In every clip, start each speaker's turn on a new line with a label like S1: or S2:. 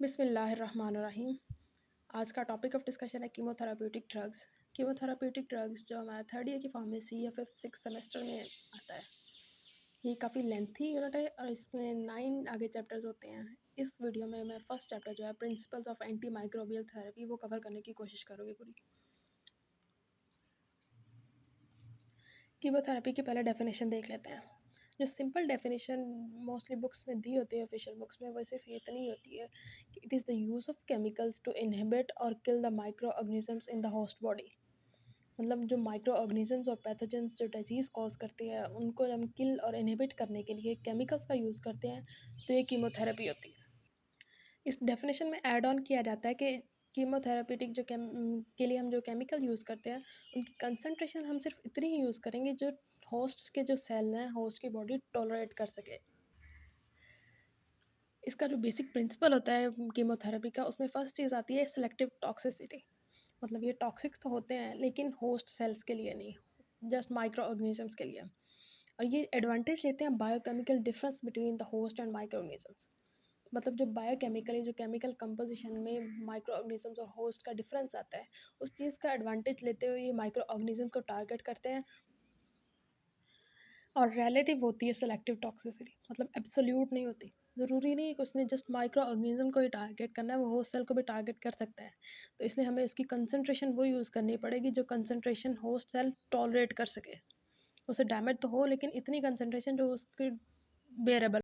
S1: बिस्मिल्लाहिर्रहमानिर्रहीम। आज का टॉपिक ऑफ डिस्कशन है कीमोथेराप्यूटिक ड्रग्स। कीमोथेराप्यूटिक ड्रग्स जो हमारा थर्ड ईयर की फार्मेसी या फिर सिक्स सेमेस्टर में आता है, ये काफ़ी लेंथी यूनिट है और इसमें 9 आगे चैप्टर्स होते हैं। इस वीडियो में मैं फर्स्ट चैप्टर जो है principles of anti microbial therapy वो कवर करने की कोशिश करूँगी पूरी। कीमोथेरेपी की पहले डेफिनेशन देख लेते हैं। जो सिंपल डेफिनेशन मोस्टली बुक्स में दी होती है ऑफिशियल बुक्स में, वो सिर्फ ये इतनी होती है कि it is the use of chemicals to inhibit और kill the microorganisms in the host body. मतलब जो माइक्रो ऑर्गेनिजम्स और पैथोजेंस जो डिजीज़ कॉज करते हैं उनको हम किल और इनहिबिट करने के लिए केमिकल्स का यूज़ करते हैं, तो ये कीमोथेरेपी होती है। इस डेफिनेशन में ऐड ऑन किया जाता है कि कीमोथेरेपेटिक के लिए हम जो केमिकल यूज़ करते हैं उनकी कंसनट्रेशन हम सिर्फ इतनी ही यूज़ करेंगे जो होस्ट के जो सेल हैं होस्ट की बॉडी टॉलरेट कर सके। इसका जो बेसिक प्रिंसिपल होता है कीमोथेरेपी का, उसमें फर्स्ट चीज़ आती है सेलेक्टिव टॉक्सिसिटी। मतलब ये टॉक्सिक तो होते हैं लेकिन होस्ट सेल्स के लिए नहीं, जस्ट माइक्रो ऑर्गेनिजम्स के लिए। और ये एडवांटेज लेते हैं biochemical difference between the host and micro organisms. मतलब जो बायोकेमिकली जो केमिकल कंपोजिशन में माइक्रो ऑर्गेनिजम्स और होस्ट का डिफरेंस आता है, उस चीज़ का एडवांटेज लेते हुए ये माइक्रो ऑर्गेनिज्म को टारगेट करते हैं। और रिलेटिव होती है सेलेक्टिव टॉक्सिसिटी, मतलब एब्सोल्यूट नहीं होती। ज़रूरी नहीं है कि उसने जस्ट माइक्रो ऑर्गेनिज्म को ही टारगेट करना है, वो होस्ट सेल को भी टारगेट कर सकता है। तो इसलिए हमें उसकी कंसनट्रेशन वो यूज़ करनी पड़ेगी जो कंसनट्रेशन होस्ट सेल टॉलरेट कर सके। उसे डैमेज तो हो लेकिन इतनी कंसनट्रेशन जो उसकी बेरेबल।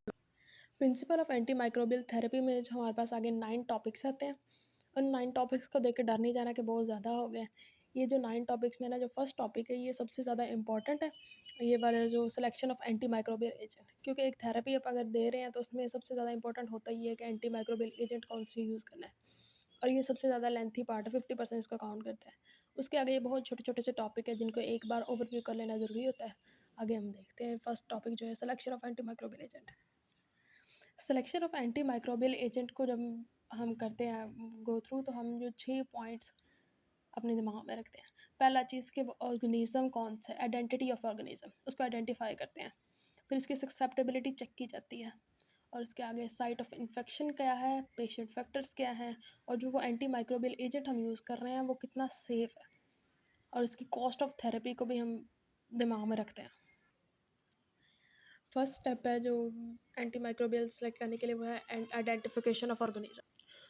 S1: Principle of anti microbial therapy में जो हमारे पास आगे 9 टॉपिक्स आते हैं, उन 9 टॉपिक्स को देख के डर नहीं जाना कि बहुत ज़्यादा हो गए। ये जो 9 टॉपिक्स में ना, जो फर्स्ट टॉपिक है ये सबसे ज़्यादा इंपॉर्टेंट है, ये वाला जो selection of anti microbial agent. क्योंकि एक थेरेपी आप अगर दे रहे हैं तो उसमें सबसे ज़्यादा इंपॉर्टेंट होता ही है कि एंटी माइक्रोबियल एजेंट कौन सी यूज़ करना है। और ये सबसे ज़्यादा लेंथी पार्ट है, 50% इसका काउंट करता है। उसके आगे ये बहुत छोटे छोटे से टॉपिक है जिनको एक बार ओवरव्यू कर लेना ज़रूरी होता है। आगे हम देखते हैं फर्स्ट टॉपिक जो है selection of anti microbial agent. Selection of anti microbial agent को जब हम करते हैं गो थ्रू, तो हम जो 6 पॉइंट्स अपने दिमाग में रखते हैं। पहला चीज़ कि वो ऑर्गेनिज्म कौन सा है, आइडेंटिटी ऑफ ऑर्गेनिज्म, उसको आइडेंटिफाई करते हैं। फिर उसकी सक्सेप्टेबिलिटी चेक की जाती है। और उसके आगे साइट ऑफ इन्फेक्शन क्या है, पेशेंट फैक्टर्स क्या हैं, और जो वो एंटी माइक्रोबियल एजेंट हम यूज़ कर रहे हैं वो कितना सेफ़ है। और उसकी कॉस्ट ऑफ थेरेपी को भी हम दिमाग में रखते हैं। फर्स्ट स्टेप है जो एंटी माइक्रोबियल सेलेक्ट करने के लिए, वो है आइडेंटिफिकेशन ऑफ ऑर्गेनिज्म।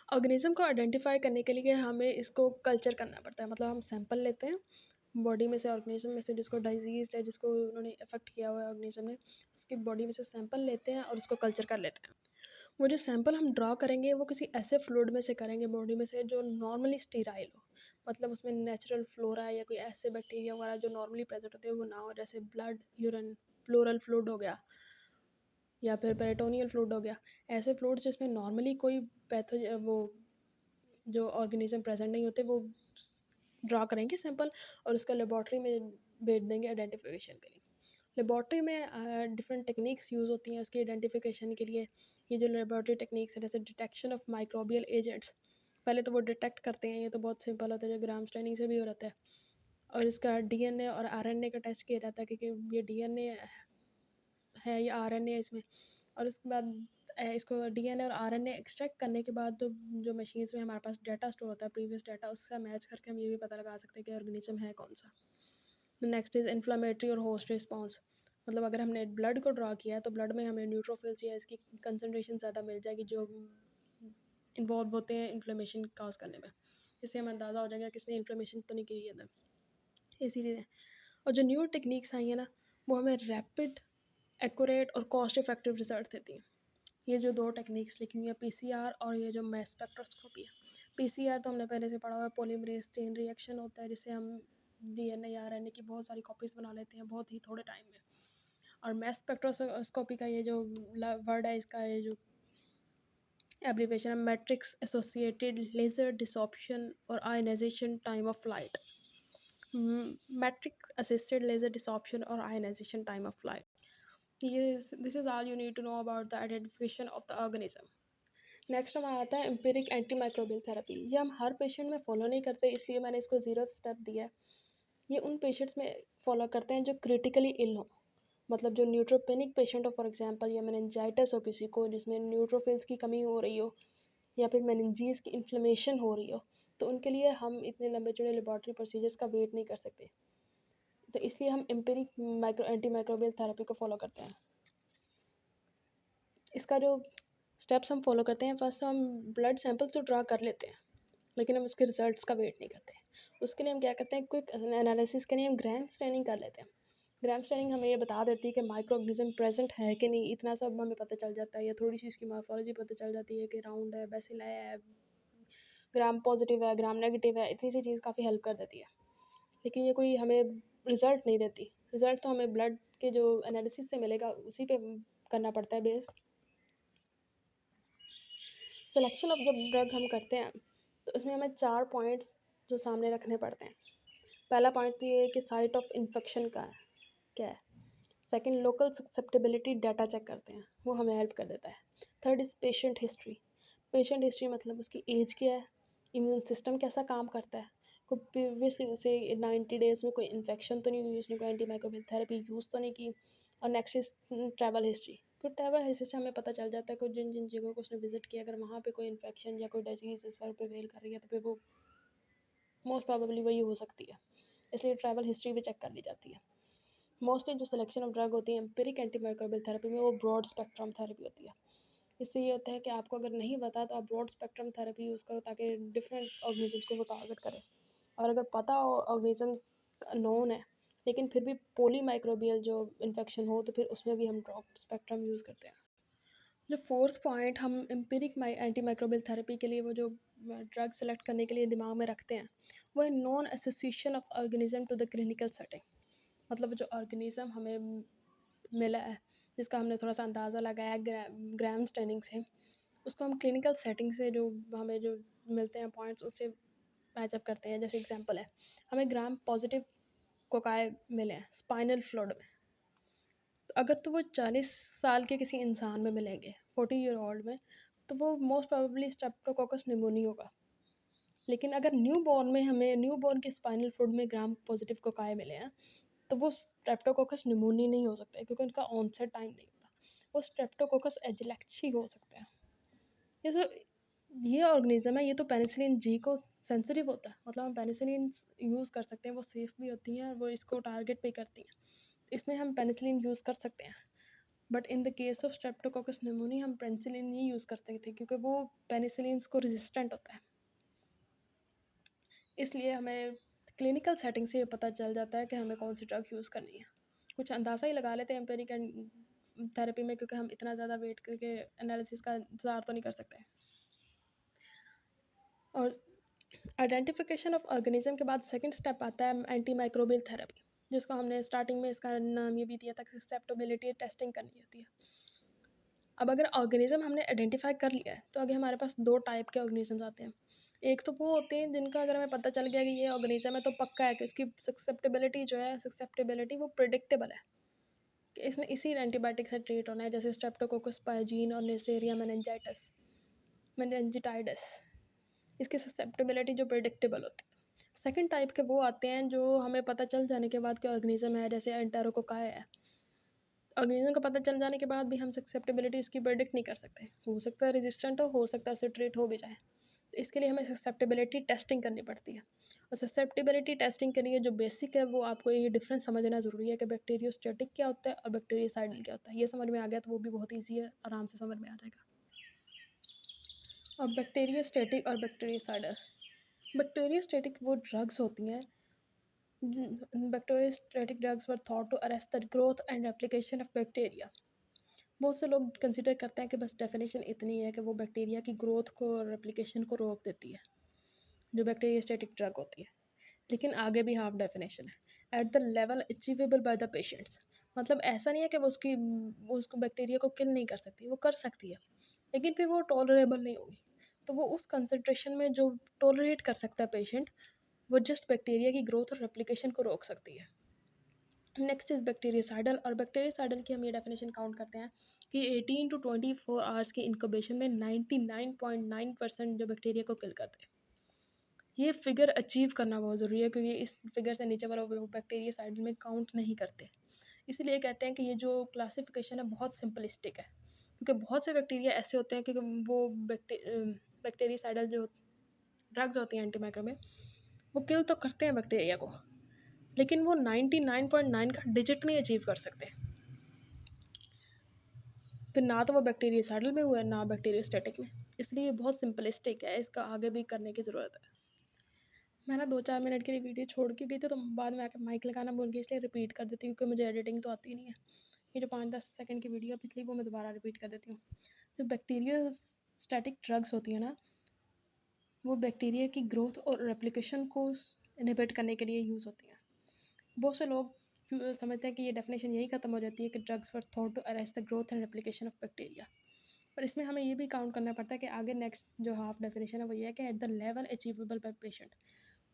S1: ऑर्गेनिज्म को आइडेंटिफाई करने के लिए हमें इसको कल्चर करना पड़ता है। मतलब हम सैंपल लेते हैं बॉडी में से, ऑर्गेनिज्म में से, जिसको डिजीज है, जिसको उन्होंने इफेक्ट किया हुआ है ऑर्गेनिज्म ने, उसकी बॉडी में से सैंपल लेते हैं और उसको कल्चर कर लेते हैं। वो जो सैंपल हम ड्रॉ करेंगे वो किसी ऐसे फ्लूइड में से करेंगे बॉडी में से जो नॉर्मली स्टीराइल हो। मतलब उसमें नेचुरल फ्लोरा या कोई ऐसे बैक्टीरिया वगैरह जो नॉर्मली प्रेजेंट होते हैं वो ना हो, जैसे ब्लड, यूरिन, प्लूरल फ्लूइड हो गया या फिर पेरिटोनियल फ्लूइड हो गया। ऐसे फ्लूइड्स जिसमें नॉर्मली कोई पैथो वो जो ऑर्गेनिज्म प्रेजेंट नहीं होते, वो ड्रा करेंगे सैंपल और उसका लेबॉर्ट्री में भेज देंगे आइडेंटिफिकेशन के लिए। लेबॉर्ट्री में डिफरेंट टेक्निक्स यूज़ होती हैं उसकी आइडेंटिफिकेशन के लिए। ये जो लेबॉर्ट्री टेक्निक्स है, जैसे डिटेक्शन ऑफ माइक्रोबियल एजेंट्स, पहले तो वो डिटेक्ट करते हैं, ये तो बहुत सिंपल होता है, जो ग्राम स्टैनिंग से भी हो जाता है। और इसका डीएनए और आरएनए का टेस्ट किया जाता है कि ये डीएनए है या आरएनए इसमें। और उसके बाद इसको डीएनए और आरएनए एक्सट्रैक्ट करने के बाद तो जो मशीन्स में हमारे पास डाटा स्टोर होता है, प्रीवियस डाटा, उससे मैच करके हम ये भी पता लगा सकते हैं कि ऑर्गेनिज्म है कौन सा। नेक्स्ट इज़ इन्फ्लामेटरी और होस्ट रिस्पॉन्स। मतलब अगर हमने ब्लड को ड्रा किया है तो ब्लड में हमें न्यूट्रोफिल्स या इसकी कंसनट्रेशन ज़्यादा मिल जाएगी जो इन्वॉल्व होते हैं इन्फ्लेमेशन काज करने में। इससे हमें अंदाज़ा हो जाएगा किसने इन्फ्लेमेशन तो नहीं की है अंदर। इसीलिए और जो न्यू टेक्निक्स आई हैं ना, वो हमें रैपिड, एक्यूरेट और कॉस्ट इफेक्टिव रिजल्ट देती हैं। ये जो 2 टेक्निक्स लिखी हुई है, पीसीआर और ये जो मास स्पेक्ट्रोस्कोपी है। पीसीआर तो हमने पहले से पढ़ा हुआ है, पॉलीमरेज चेन रिएक्शन होता है जिससे हम डीएनए या आरएनए की बहुत सारी कॉपीज़ बना लेते हैं बहुत ही थोड़े टाइम में। और मास स्पेक्ट्रोस्कोपी का ये जो वर्ड है, इसका ये जो एब्रीवेशन है, मैट्रिक्स एसोसिएटेड लेज़र डिसॉर्प्शन और ionization time of light. Matrix assisted laser desorption और ionization time of light. This is all you need to know about the identification of the organism. Next हमारा आता है एम्पिरिक anti microbial therapy. ये हम हर patient में follow नहीं करते, इसलिए मैंने इसको 0 स्टेप दिया है। ये उन पेशेंट्स में फॉलो करते हैं जो क्रिटिकली इल हो। मतलब जो न्यूट्रोपेनिक पेशेंट हो, फॉर एग्जांपल, या मेनिंजाइटिस हो किसी को जिसमें न्यूट्रोफिल्स की कमी हो रही हो, या फिर मेनिंजेस की इन्फ्लेमेशन हो रही हो, तो उनके लिए हम इतने लंबे चौड़े लेबॉर्ट्री प्रोसीजर्स का वेट नहीं कर सकते। तो इसलिए हम एम्पिरिक एंटी माइक्रोबियल थेरेपी को फॉलो करते हैं। इसका जो स्टेप्स हम फॉलो करते हैं, फर्स्ट हम ब्लड सैंपल तो ड्रा कर लेते हैं, लेकिन हम उसके रिजल्ट्स का वेट नहीं करते। उसके लिए हम क्या करते हैं, क्विक एनालिसिस के लिए हम ग्राम स्टैनिंग कर लेते हैं। ग्राम स्टैनिंग हमें ये बता देती है कि माइक्रो ऑर्गेनिज्म प्रेजेंट है कि नहीं, इतना सब हमें पता चल जाता है, या थोड़ी सी इसकी मॉर्फोलॉजी पता चल जाती है कि राउंड है, बेसिल है, ग्राम पॉजिटिव है, ग्राम नेगेटिव है, इतनी सी चीज़ काफ़ी हेल्प कर देती है। लेकिन ये कोई हमें रिजल्ट नहीं देती। रिजल्ट तो हमें ब्लड के जो एनालिसिस से मिलेगा उसी पे करना पड़ता है बेस। सिलेक्शन ऑफ जब ड्रग हम करते हैं तो उसमें हमें 4 पॉइंट्स जो सामने रखने पड़ते हैं। पहला पॉइंट तो ये है कि साइट ऑफ इन्फेक्शन का है क्या है। Second, local susceptibility data check करते हैं, वो हमें हेल्प कर देता है। Third is patient history. Patient history मतलब उसकी एज क्या है, इम्यून सिस्टम कैसा काम करता है, कोई प्रीवियसली उसे 90 डेज़ में कोई इन्फेक्शन तो नहीं हुई, उसने कोई एंटी माइक्रोबियल थेरेपी यूज़ तो नहीं की। और नेक्स्ट इज ट्रैवल हिस्ट्री। तो ट्रैवल हिस्ट्री से हमें पता चल जाता है कि जिन जिन जगहों को उसने विजिट किया, अगर वहाँ पे कोई इन्फेक्शन या कोई डिजीज़ इस पर प्रिवेल कर रही है तो फिर वो मोस्ट प्रोबेबली वही हो सकती है, इसलिए ट्रैवल हिस्ट्री भी चेक कर ली जाती है। मोस्टली जो सिलेक्शन ऑफ ड्रग होती है एम्पिरिक एंटीमाइक्रोबियल थेरेपी में, वो ब्रॉड स्पेक्ट्रम थेरेपी होती है। इससे ये होता है कि आपको अगर नहीं पता तो आप ब्रॉड स्पेक्ट्रम थेरेपी यूज़ करो ताकि डिफरेंट ऑर्गेनिजम्स को वो टारगेट करे। और अगर पता हो ऑर्गेनिजम नोन है लेकिन फिर भी पोली माइक्रोबियल जो इन्फेक्शन हो, तो फिर उसमें भी हम ब्रॉड स्पेक्ट्रम यूज़ करते हैं। जो फोर्थ पॉइंट हम एम्पिरिक एंटी माइक्रोबियल थेरेपी के लिए वो जो ड्रग सेलेक्ट करने के लिए दिमाग में रखते हैं, वो है non association of organism to the clinical setting. मतलब जो ऑर्गेनिज्म हमें मिला है, जिसका हमने थोड़ा सा अंदाज़ा लगाया ग्राम स्टैनिंग से, उसको हम क्लिनिकल सेटिंग से जो हमें जो मिलते हैं पॉइंट्स, उससे मैचअप करते हैं। जैसे एग्जांपल है, हमें ग्राम पॉजिटिव कोकाई मिले हैं स्पाइनल फ्लूइड में, तो अगर तो वो 40 साल के किसी इंसान में मिलेंगे, 40 ईयर ओल्ड में, तो वो मोस्ट प्रोबेबली स्ट्रेप्टोकोकस निमोनी होगा। लेकिन अगर न्यू बॉर्न में हमें न्यू बॉर्न के स्पाइनल फ्लूइड में ग्राम पॉजिटिव कोकाई मिले हैं, तो वो स्ट्रेप्टोकोकस निमोनी नहीं हो सकता है, क्योंकि उनका ऑनसेट टाइम नहीं होता। वो स्ट्रेप्टोकोकस एजिलेक्सी हो सकता है। ये जो ये ऑर्गेनिज्म है, ये तो पेनिसिलिन जी को सेंसिटिव होता है, मतलब हम पेनिसिलिन यूज़ कर सकते हैं, वो सेफ भी होती हैं और वो इसको टारगेट पे करती हैं, इसमें हम पेनिसिलिन यूज़ कर सकते हैं। But in the case of Streptococcus pneumoniae हम पेनिसिलिन नहीं यूज़ कर सकते, क्योंकि वो पेनिसिलिन को रेजिस्टेंट होता है। इसलिए हमें क्लिनिकल सेटिंग से ये पता चल जाता है कि हमें कौन सी ड्रग यूज़ करनी है। कुछ अंदाज़ा ही लगा लेते हैं एम्पिरिक थेरेपी में, क्योंकि हम इतना ज़्यादा वेट करके एनालिसिस का इंतज़ार तो नहीं कर सकते। और आइडेंटिफिकेशन ऑफ ऑर्गेनिज्म के बाद सेकंड स्टेप आता है एंटी माइक्रोबियल थेरेपी, जिसको हमने स्टार्टिंग में इसका नाम ये भी दिया था कि ससेप्टेबिलिटी टेस्टिंग करनी होती है। अब अगर ऑर्गेनिज्म हमने आइडेंटिफाई कर लिया है, तो आगे हमारे पास 2 टाइप के ऑर्गेनिजम्स आते हैं। एक तो वो होते हैं जिनका अगर हमें पता चल गया कि ये ऑर्गेनिज्म है, तो पक्का है कि उसकी ससेप्टेबिलिटी वो प्रिडिक्टेबल है कि इसने इसी एंटीबायोटिक से ट्रीट होना है, जैसे स्ट्रेप्टोकोकस पाइजीन और नेसेरिया मेनिंजाइटिस। इसकी ससेप्टेबिलिटी जो प्रिडिक्टेबल होती है। सेकंड टाइप के वो आते हैं जो हमें पता चल जाने के बाद कि ऑर्गेनिज्म है, जैसे एंटेरोकोकाई है। ऑर्गेनिज्म का पता चल जाने के बाद भी हम ससेप्टेबिलिटी उसकी प्रेडिक्ट नहीं कर सकते, हो सकता है रेजिस्टेंट हो सकता है उससे ट्रीट हो भी जाए। तो इसके लिए हमें ससेप्टेबिलिटी टेस्टिंग करनी पड़ती है। और ससेप्टेबिलिटी टेस्टिंग के लिए जो बेसिक है, वो आपको ये डिफरेंस समझना ज़रूरी है कि बैक्टीरियोस्टेटिक क्या होता है और बैक्टीरियोसाइडल क्या होता है। ये समझ में आ गया तो वो भी बहुत ईजी है, आराम से समझ में आ जाएगा। अब बैक्टीरियोस्टेटिक और बैक्टीरियोसाइडल। बैक्टीरियोस्टेटिक वो ड्रग्स होती हैं, bacteriostatic drugs were thought to arrest the growth and application of bacteria. बहुत से लोग कंसिडर करते हैं कि बस डेफिनेशन इतनी है कि वो बैक्टीरिया की ग्रोथ को और रेप्लिकेशन को रोक देती है, जो बैक्टीरियोस्टेटिक ड्रग होती है। लेकिन आगे भी हाफ डेफिनेशन है, eight the level achievable by the patients. मतलब ऐसा नहीं है कि वो उसको बैक्टीरिया को किल नहीं कर सकती, वो कर सकती है, लेकिन फिर वो टॉलरेबल नहीं होगी। तो वो उस कंसनट्रेशन में जो टॉलरेट कर सकता है पेशेंट, वो जस्ट बैक्टीरिया की ग्रोथ और रेप्लिकेशन को रोक सकती है। Next is bacteriocidal. और बैक्टीरियोसाइडल की हम ये डेफिनेशन काउंट करते हैं कि 18 टू 24 आवर्स की इंक्यूबेशन में 99.9% जो बैक्टीरिया को किल करते हैं। ये फिगर अचीव करना बहुत ज़रूरी है, क्योंकि इस फिगर से नीचे वाला वो बैक्टीरियोसाइडल में काउंट नहीं करते। इसीलिए कहते हैं कि ये जो क्लासिफिकेशन है बहुत सिंपलिस्टिक है, क्योंकि बहुत से बैक्टीरिया ऐसे होते हैं कि वो बैक्टीरियासाइडल जो ड्रग्स होती हैं एंटीमाइक्रोबियल, वो किल तो करते हैं बैक्टीरिया को, लेकिन वो 99.9 का डिजिट नहीं अचीव कर सकते। फिर ना तो वो बैक्टीरियासाइडल में हुआ है, ना बैक्टीरियोस्टैटिक में। इसलिए ये बहुत सिंपलिस्टिक है, इसका आगे भी करने की ज़रूरत है। मैं ना 2-4 मिनट के लिए वीडियो छोड़ के गई थी, तो बाद में आकर माइक लगाना भूल गई, इसलिए रिपीट कर देती हूँ, क्योंकि मुझे एडिटिंग तो आती नहीं है। ये जो 5-10 सेकंड की वीडियो पिछली, वो मैं दोबारा रिपीट कर देती हूँ। जो बैक्टीरियोस्टैटिक ड्रग्स होती हैं ना, वो बैक्टीरिया की ग्रोथ और रेप्लिकेशन को इनहिबिट करने के लिए यूज़ होती हैं। बहुत से लोग समझते हैं कि ये डेफिनेशन यही खत्म हो जाती है कि drugs were thought to arrest the growth and replication of bacteria, पर इसमें हमें ये भी काउंट करना पड़ता है कि आगे नेक्स्ट जो हाफ डेफिनेशन है वो ये है कि at the level achievable by patient.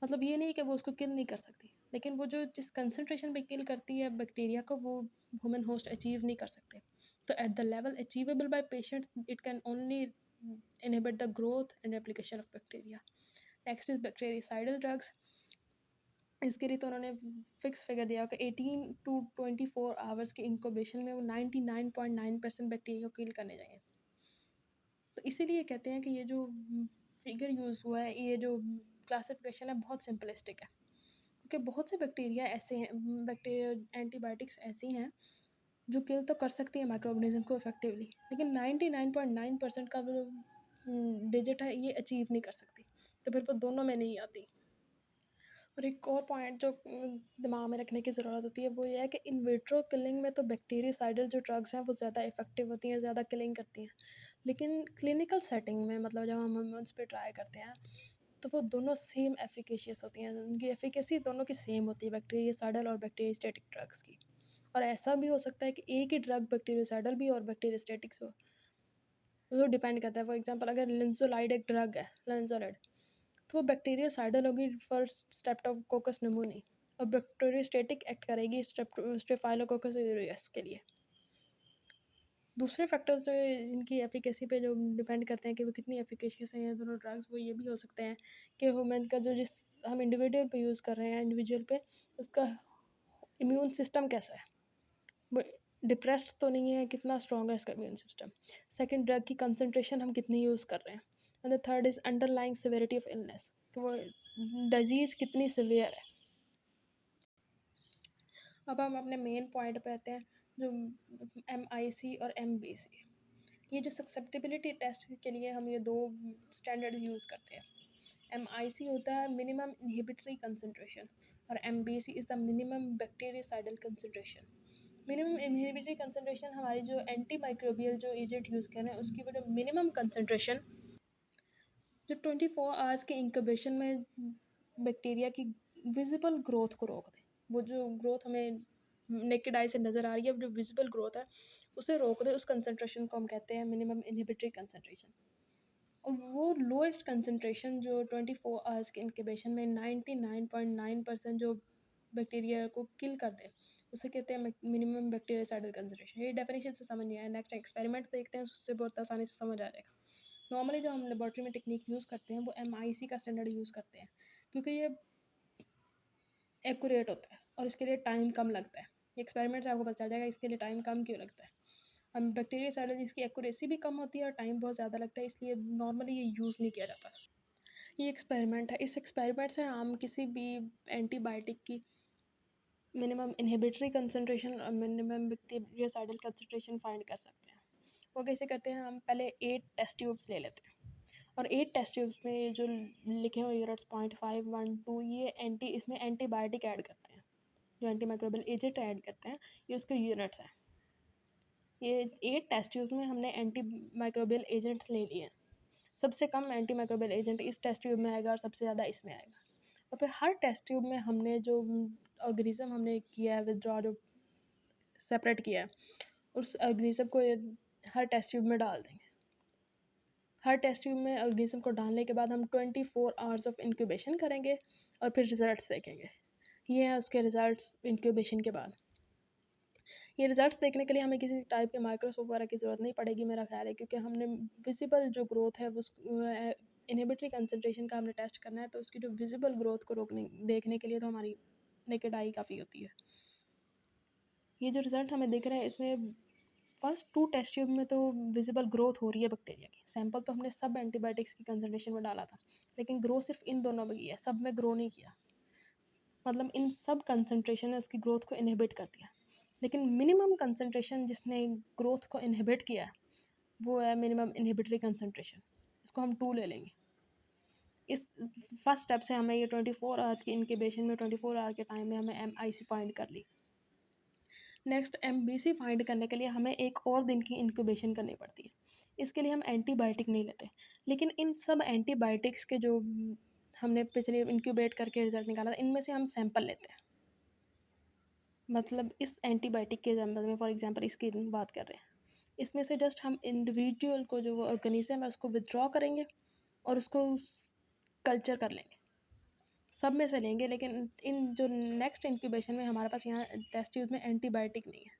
S1: मतलब ये नहीं कि वो उसको किल नहीं कर सकती, लेकिन वो जो जिस कंसनट्रेशन पे किल करती है बैक्टीरिया को, वो ह्यूमन होस्ट अचीव नहीं कर सकते। तो at the level achievable by patient it can only inhibit the growth and replication of bacteria. Next is bactericidal drugs. इसके लिए तो उन्होंने फिक्स फिगर दिया कि 18 to 24 आवर्स के इंक्यूबेशन में वो 99.9% बैक्टीरिया को किल करने जाएंगे। तो इसीलिए कहते हैं कि ये जो फिगर यूज़ हुआ है, ये जो क्लासिफिकेशन है, बहुत सिंपलिस्टिक है, क्योंकि बहुत से बैक्टीरिया ऐसे हैं, बैक्टीरिया एंटीबायोटिक्स ऐसी हैं जो किल तो कर सकती है माइक्रो ऑर्गेनिज्म को इफेक्टिवली, लेकिन 99.9% का जो डिजिट है ये अचीव नहीं कर सकती, तो फिर वो दोनों में नहीं आती। और एक और पॉइंट जो दिमाग में रखने की ज़रूरत होती है वो ये है कि इन विट्रो किलिंग में तो बैक्टीरियासाइडल जो ड्रग्स हैं वो ज़्यादा इफेक्टिव होती हैं, ज़्यादा किलिंग करती हैं, लेकिन क्लिनिकल सेटिंग में, मतलब जब हम ह्यूमन्स पे ट्राई करते हैं, तो वो दोनों सेम एफिकेशियस होती हैं, उनकी एफिकेसी दोनों की सेम होती है, बैक्टीरियासाइडल और बैक्टीरियास्टैटिक ड्रग्स की। और ऐसा भी हो सकता है कि एक ही ड्रग बैक्टीरियासाइडल भी और बैक्टीरियास्टैटिक्स हो, वो डिपेंड करता है। फॉर एग्जांपल अगर लिंसोलाइड एक ड्रग है, लिंसोलाइड, तो वो बैक्टीरियासाइडल होगी फॉर स्ट्रेप्टोकोकस निमोनी, और बैक्टीरियोस्टैटिक एक्ट करेगी स्टेफाइलोकोकस ऑरियस के लिए। दूसरे फैक्टर्स जो इनकी एफिकेसी पे जो डिपेंड करते हैं कि वो कितनी एफिकेशियस हैं ये दोनों ड्रग्स, वो ये भी हो सकते हैं कि ह्यूमन का जो जिस हम इंडिविजुअल पे यूज़ कर रहे हैं, इंडिविजुअल पे उसका इम्यून सिस्टम कैसा है, वो डिप्रेस्ड तो नहीं है, कितना स्ट्रॉन्ग है इसका इम्यून सिस्टम। सेकंड, ड्रग की कंसनट्रेशन हम कितनी यूज़ कर रहे हैं। And the third is underlying severity of illness, कि वो डिजीज़ कितनी सिवियर है। अब हम अपने मेन पॉइंट पे आते हैं, जो MIC और MBC। ये जो सक्सेप्टेबिलिटी टेस्ट के लिए हम ये दो स्टैंडर्ड यूज़ करते हैं। MIC होता है मिनिमम इनहिबिटरी कंसनट्रेशन, और MBC is the minimum bactericidal concentration. Minimum inhibitory concentration हमारी जो एंटी माइक्रोबियल जो एजेंट यूज़ कर रहे हैं उसकी वो जो मिनिमम कंसनट्रेशन जो 24 आवर्स के इंक्यूबेशन में बैक्टीरिया की विजिबल ग्रोथ को रोक दे। वो जो ग्रोथ हमें नेकेड आई से नज़र आ रही है, जो विजिबल ग्रोथ है उसे रोक दे, उस कंसनट्रेशन को हम कहते हैं मिनिमम इनहिबिटरी कंसनट्रेशन। और वो लोएस्ट कंसनट्रेशन जो 24 आवर्स के इंक्यूबेशन में 99.9% जो बैक्टीरिया को किल कर दे, उसे कहते हैं मिनिमम बैक्टीरियासाइडल कंसनट्रेशन। ये डेफिनेशन से समझ नहीं आया, नेक्स्ट एक्सपेरिमेंट देखते हैं, उससे बहुत आसानी से समझ आ जाएगा। नॉर्मली जो हम लेबॉर्ट्री में टेक्निक यूज़ करते हैं वो MIC का स्टैंडर्ड यूज़ करते हैं, क्योंकि ये एक्यूरेट होता है और इसके लिए टाइम कम लगता है। ये एक्सपेरिमेंट से आपको पता चल जाएगा इसके लिए टाइम कम क्यों लगता है। हम बैक्टीरियासाइडल जिसकी एक्यूरेसी भी कम होती है और टाइम बहुत ज़्यादा लगता है, इसलिए नॉर्मली ये यूज़ नहीं किया जाता। ये एक्सपेरिमेंट है, इस एक्सपेरिमेंट से हम किसी भी एंटीबायोटिक की मिनिमम इनहिबिटरी कंसनट्रेशन और मिनिमम बैक्टीरियासाइडल कंसनट्रेशन फाइंड कर सकते हैं। वो कैसे करते हैं, हम पहले 8 टेस्ट ट्यूब्स ले लेते हैं, और 8 टेस्ट ट्यूब्स में जो लिखे हुए यूनिट्स 0.5, 1, 2, ये इसमें एंटीबायोटिक ऐड करते हैं, जो एंटी माइक्रोबियल एजेंट ऐड करते हैं, ये उसके यूनिट्स हैं। ये 8 टेस्ट ट्यूब्स में हमने एंटी माइक्रोबियल एजेंट्स ले लिए हैं। सबसे कम एंटी माइक्रोबियल एजेंट इस टेस्ट ट्यूब में आएगा और सबसे ज़्यादा इसमें आएगा। और फिर हर टेस्ट ट्यूब में हमने जो ऑर्गेनिज्म हमने किया है विदड्रॉ, जो सेपरेट किया है, उस ऑर्गेनिज्म को हर टेस्ट ट्यूब में डाल देंगे। हर टेस्ट ट्यूब में ऑर्गेनिज्म को डालने के बाद हम 24 आवर्स ऑफ इंक्यूबेशन करेंगे और फिर रिजल्ट्स देखेंगे। ये हैं उसके रिजल्ट्स इंक्यूबेशन के बाद। ये रिजल्ट्स देखने के लिए हमें किसी टाइप के माइक्रोस्कोप वगैरह की ज़रूरत नहीं पड़ेगी मेरा ख्याल है, क्योंकि हमने विजिबल जो ग्रोथ है वो इनहिबिटरी कंसनट्रेशन का हमने टेस्ट करना है, तो उसकी जो विजिबल ग्रोथ को देखने के लिए तो हमारी नेकेड आई काफ़ी होती है। ये जो रिज़ल्ट हमें दिख रहा है इसमें फर्स्ट 2 टेस्ट ट्यूब में तो विजिबल ग्रोथ हो रही है बैक्टीरिया की। सैंपल तो हमने सब एंटीबायोटिक्स की कंसंट्रेशन में डाला था, लेकिन ग्रो सिर्फ इन दोनों में किया है, सब में ग्रो नहीं किया। मतलब इन सब कंसंट्रेशन ने उसकी ग्रोथ को इनहिबिट कर दिया। लेकिन मिनिमम कंसंट्रेशन जिसने ग्रोथ को इनहिबिट किया है, वो है मिनिमम इनहिबिटरी कंसंट्रेशन। इसको हम 2 ले लेंगे। इस फर्स्ट स्टेप से हमें ये 24 आवर्स की इंक्यूबेशन में 24 आवर के टाइम में हमें MIC फाइंड कर ली। नेक्स्ट MBC फाइंड करने के लिए हमें एक और दिन की इंक्यूबेशन करनी पड़ती है। इसके लिए हम एंटीबायोटिक नहीं लेते, लेकिन इन सब एंटीबायोटिक्स के जो हमने पिछले इंक्यूबेट करके रिजल्ट निकाला था, इनमें से हम सैंपल लेते हैं। मतलब इस एंटीबायोटिक के एग्जाम्पल में, फॉर एग्जांपल इसकी बात कर रहे हैं, इसमें से जस्ट हम इंडिविजुअल को जो ऑर्गेनिज्म है उसको विदड्रॉ करेंगे और उसको कल्चर कर लेंगे। सब में से लेंगे, लेकिन इन जो नेक्स्ट इंक्यूबेशन में हमारे पास यहाँ टेस्ट ट्यूब में एंटीबायोटिक नहीं है,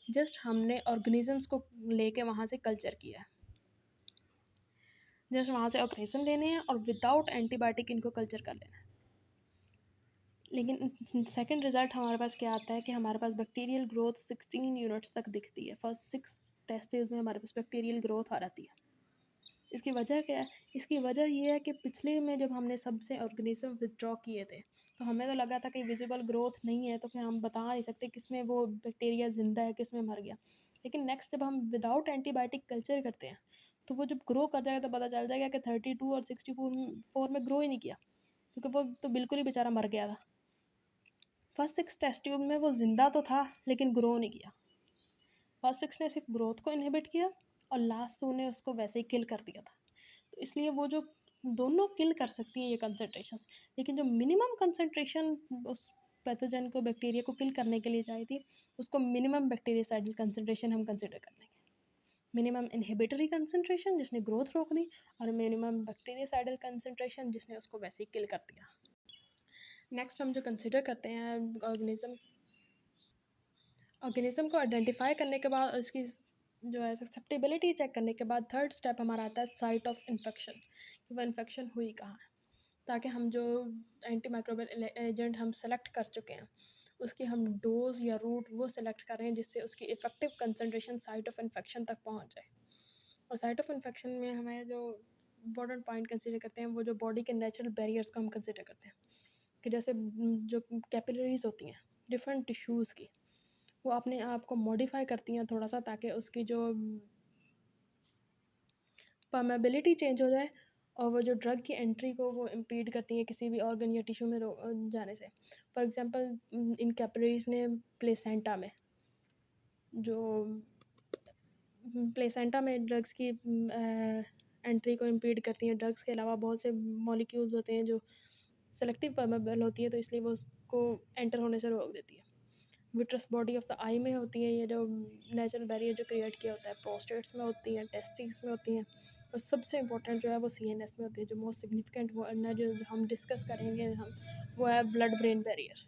S1: जस्ट हमने ऑर्गेनिजम्स को लेके वहाँ से कल्चर किया है। जस्ट वहाँ से ऑपरेशन लेने हैं और विदाउट एंटीबायोटिक इनको कल्चर कर लेना है। लेकिन सेकंड रिजल्ट हमारे पास क्या आता है कि हमारे पास बैक्टीरियल ग्रोथ 16 यूनिट्स तक दिखती है। फर्स्ट 6 टेस्ट ट्यूब में हमारे पास बैक्टीरियल ग्रोथ आ जाती है। इसकी वजह क्या है? इसकी वजह ये है कि पिछले में जब हमने सबसे ऑर्गेनिज्म विदड्रॉ किए थे, तो हमें तो लगा था कि विजिबल ग्रोथ नहीं है, तो फिर हम बता नहीं सकते किसमें वो बैक्टीरिया ज़िंदा है, किसमें मर गया। लेकिन नेक्स्ट जब हम विदाउट एंटीबायोटिक कल्चर करते हैं, तो वो जब ग्रो कर जाएगा तो पता चल जाएगा कि 32 और 64 में ग्रो ही नहीं किया, क्योंकि वो तो बिल्कुल ही बेचारा मर गया था। फर्स्ट 6 टेस्ट ट्यूब में वो ज़िंदा तो था, लेकिन ग्रो नहीं किया। फर्स्ट 6 ने सिर्फ ग्रोथ को इनहिबिट किया और लास्ट 2 ने उसको वैसे ही किल कर दिया था। तो इसलिए वो जो दोनों किल कर सकती हैं ये कंसंट्रेशन, लेकिन जो मिनिमम कंसंट्रेशन उस पैथोजन को, बैक्टीरिया को किल करने के लिए चाहिए थी, उसको मिनिमम बैक्टीरियासाइडल कंसंट्रेशन हम कंसिडर कर लेंगे। मिनिमम इनहिबिटरी कंसंट्रेशन जिसने ग्रोथ रोक दी, और मिनिमम बैक्टीरियासाइडल कंसंट्रेशन जिसने उसको वैसे ही किल कर दिया। नेक्स्ट हम जो कंसिडर करते हैं ऑर्गेनिज्म को आइडेंटिफाई करने के बाद उसकी जो है ससेप्टेबिलिटी चेक करने के बाद थर्ड स्टेप हमारा आता है साइट ऑफ इन्फेक्शन, कि वह इन्फेक्शन हुई कहाँ है, ताकि हम जो एंटी माइक्रोबियल एजेंट हम सेलेक्ट कर चुके हैं उसकी हम डोज या रूट वो सेलेक्ट करें, जिससे उसकी effective concentration site of infection तक पहुंच जाए। और साइट ऑफ इन्फेक्शन में हमें जो इम्पोर्टेंट पॉइंट कंसिडर करते हैं, वो जो बॉडी के नेचुरल बैरियर्स को हम कंसिडर करते हैं, कि जैसे जो कैपिलरीज होती हैं डिफरेंट टिश्यूज़ की, वो अपने आप को मॉडिफाई करती हैं थोड़ा सा, ताकि उसकी जो परमेबिलिटी चेंज हो जाए, और वो जो ड्रग की एंट्री को वो इम्पीड करती हैं किसी भी ऑर्गन या टिश्यू में जाने से। फॉर एग्जांपल इन कैपिलरीज ने प्लेसेंटा में जो प्लेसेंटा में ड्रग्स की एंट्री को इम्पीड करती हैं। ड्रग्स के अलावा बहुत से मॉलिक्यूल्स होते हैं जो सेलेक्टिव परमेबल होती है, तो इसलिए वो उसको एंटर होने से रोक देती है। विट्रस बॉडी ऑफ द आई में होती है ये जो नेचुरल बैरियर जो क्रिएट किया होता है, प्रोस्टेट्स में होती हैं, टेस्टिस में होती हैं, और सबसे इंपॉर्टेंट जो है वो CNS में होती है। जो मोस्ट सिग्निफिकेंट वो जो हम डिस्कस करेंगे हम, वो है ब्लड ब्रेन बैरियर।